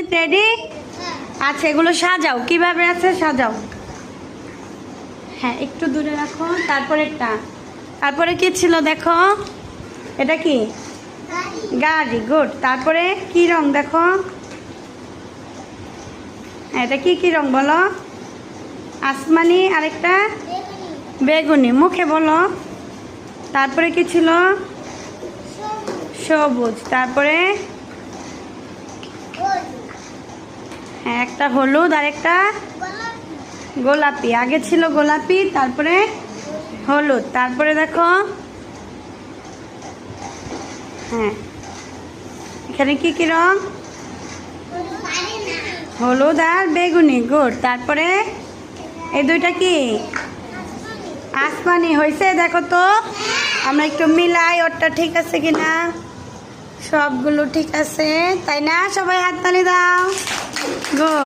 Sanjit ready? আচ্ছা, এগুলো সাজাও, কিভাবে আছে সাজাও। হ্যাঁ, একটু দূরে রাখো। তারপরে কি ছিল দেখো, এটা কি? গাড়ি। গুড। তারপরে কি রং দেখো, এটা কি কি রং বলো? আসমানি, আরেকটা বেগুনি। মুখে বলো। তারপরে কি ছিল? সবুজ। তারপরে হ্যাঁ, একটা হলুদ আর একটা গোলাপি। আগে ছিল গোলাপি, তারপরে হলুদ। তারপরে দেখো, হ্যাঁ, এখানে কি কি রং? হলুদ আর বেগুনি। গুড। তারপরে এই দুইটা কি? আসমানি। হয়েছে? দেখো তো, আমরা একটু মিলাই ওরটা ঠিক আছে কিনা। সবগুলো ঠিক আছে, তাই না? সবাই হাততালি দাও। গুড।